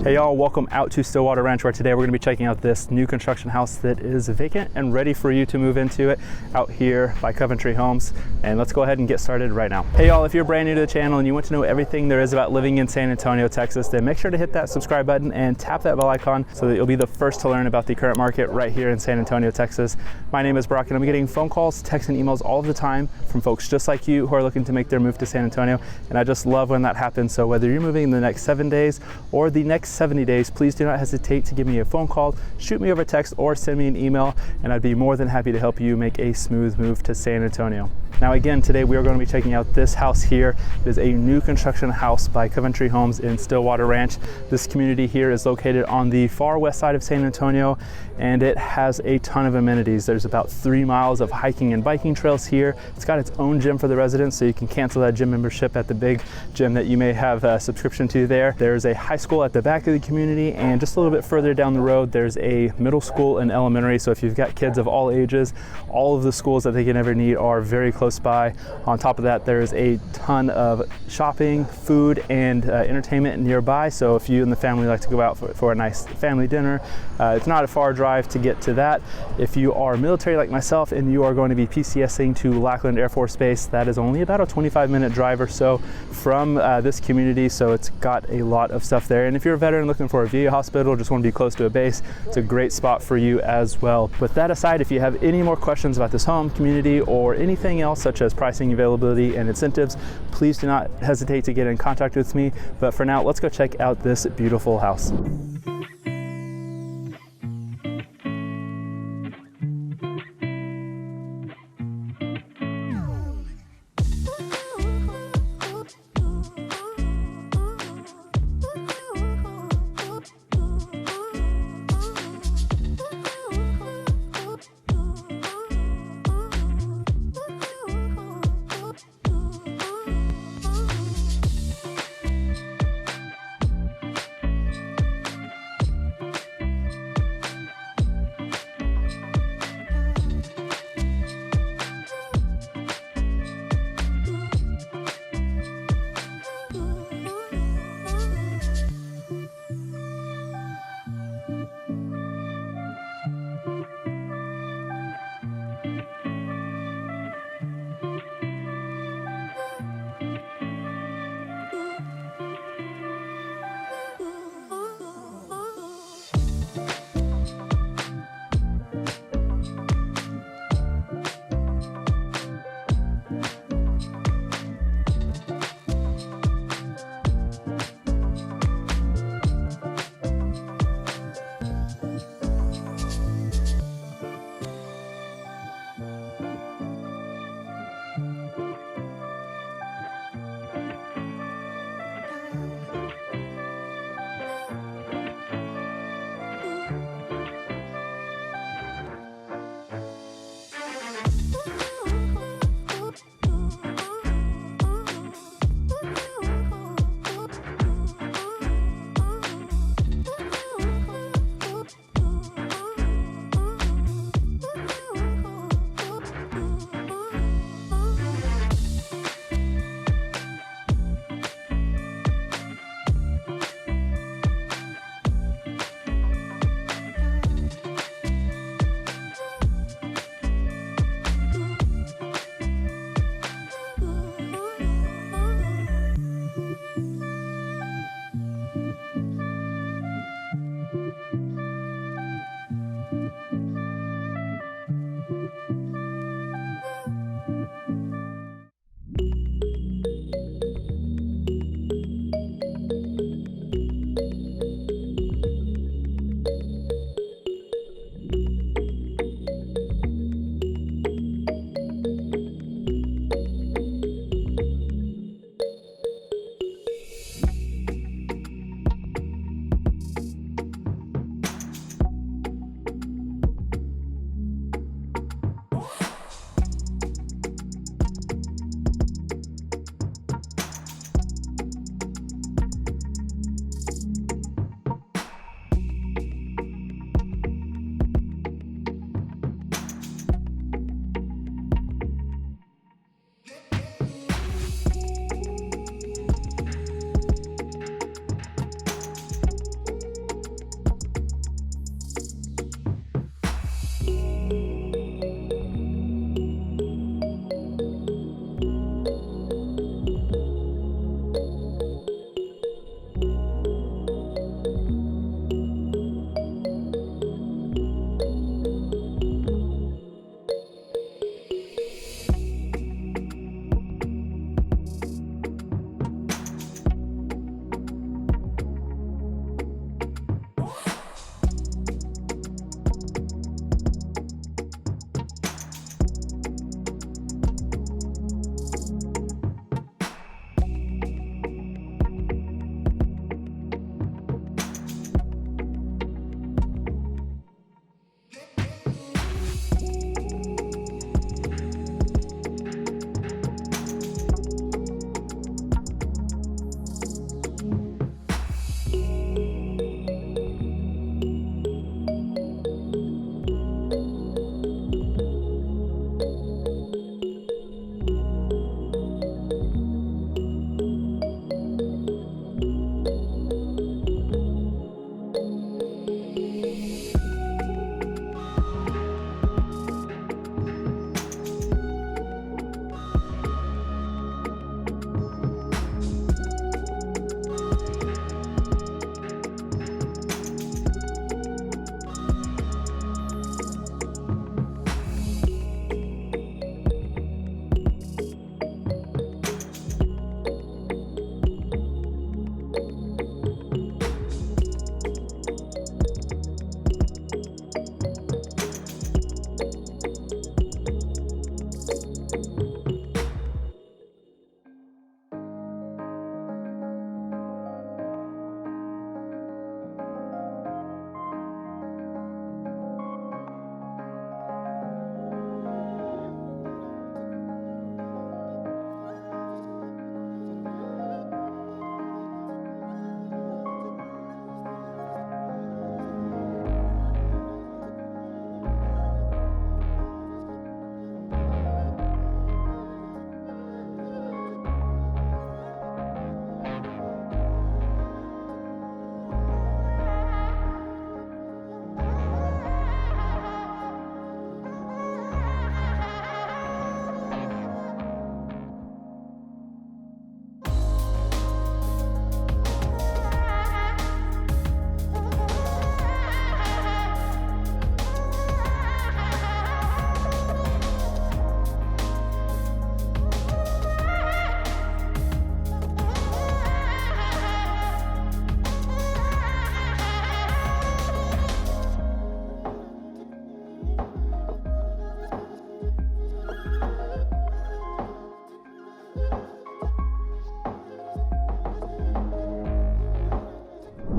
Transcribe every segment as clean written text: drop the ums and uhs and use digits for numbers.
Hey y'all, welcome out to Stillwater Ranch, where today we're going to be checking out this new construction house that is vacant and ready for you to move into it out here by Coventry homes. And let's go ahead and get started right now. Hey y'all, if you're brand new to the channel and you want to know everything there is about living in San Antonio, Texas, then make sure to hit that subscribe button and tap that bell icon so that you'll be the first to learn about the current market right here in San Antonio, Texas. My name is Brock and I'm getting phone calls, texts, and emails all the time from folks just like you who are looking to make their move to San Antonio. And I just love when that happens. So whether you're moving in the next 7 days or the next 70 days, please do not hesitate to give me a phone call, shoot me over a text, or send me an email, and I'd be more than happy to help you make a smooth move to San Antonio. Now again, today we are going to be checking out this house here. It is a new construction house by Coventry Homes in Stillwater Ranch. This community here is located on the far west side of San Antonio, and it has a ton of amenities. There's about 3 miles of hiking and biking trails here. It's got its own gym for the residents, so you can cancel that gym membership at the big gym that you may have a subscription to there. There's a high school at the back of the community, and just a little bit further down the road, there's a middle school and elementary. So if you've got kids of all ages, all of the schools that they can ever need are very close by. On top of that, there's a ton of shopping, food, and entertainment nearby. So if you and the family like to go out for a nice family dinner, it's not a far drive to get to that. If you are military like myself and you are going to be PCSing to Lackland Air Force Base, that is only about a 25-minute drive or so from this community. So it's got a lot of stuff there. And if you're a veteran looking for a VA hospital, just want to be close to a base, it's a great spot for you as well. With that aside, if you have any more questions about this home, community, or anything else such as pricing, availability, and incentives, please do not hesitate to get in contact with me. But for now, let's go check out this beautiful house.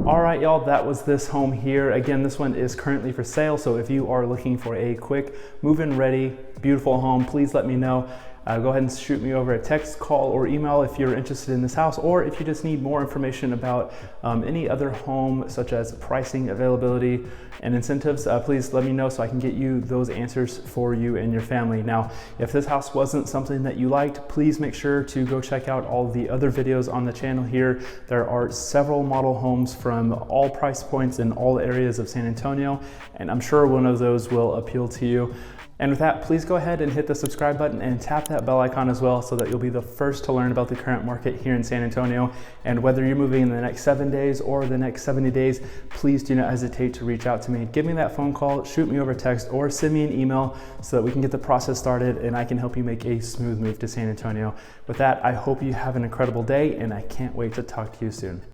All right, y'all, that was this home here. Again, this one is currently for sale, so if you are looking for a quick move-in ready, beautiful home, please let me know. Go ahead and shoot me over a text, call, or email if you're interested in this house, or if you just need more information about any other home, such as pricing, availability, and incentives. Please let me know so I can get you those answers for you and your family. Now, if this house wasn't something that you liked, please make sure to go check out all the other videos on the channel here. There are several model homes from all price points in all areas of San Antonio, and I'm sure one of those will appeal to you. And with that, please go ahead and hit the subscribe button and tap that bell icon as well so that you'll be the first to learn about the current market here in San Antonio. And whether you're moving in the next 7 days or the next 70 days, please do not hesitate to reach out to me. Give me that phone call, shoot me over text, or send me an email so that we can get the process started and I can help you make a smooth move to San Antonio. With that, I hope you have an incredible day and I can't wait to talk to you soon.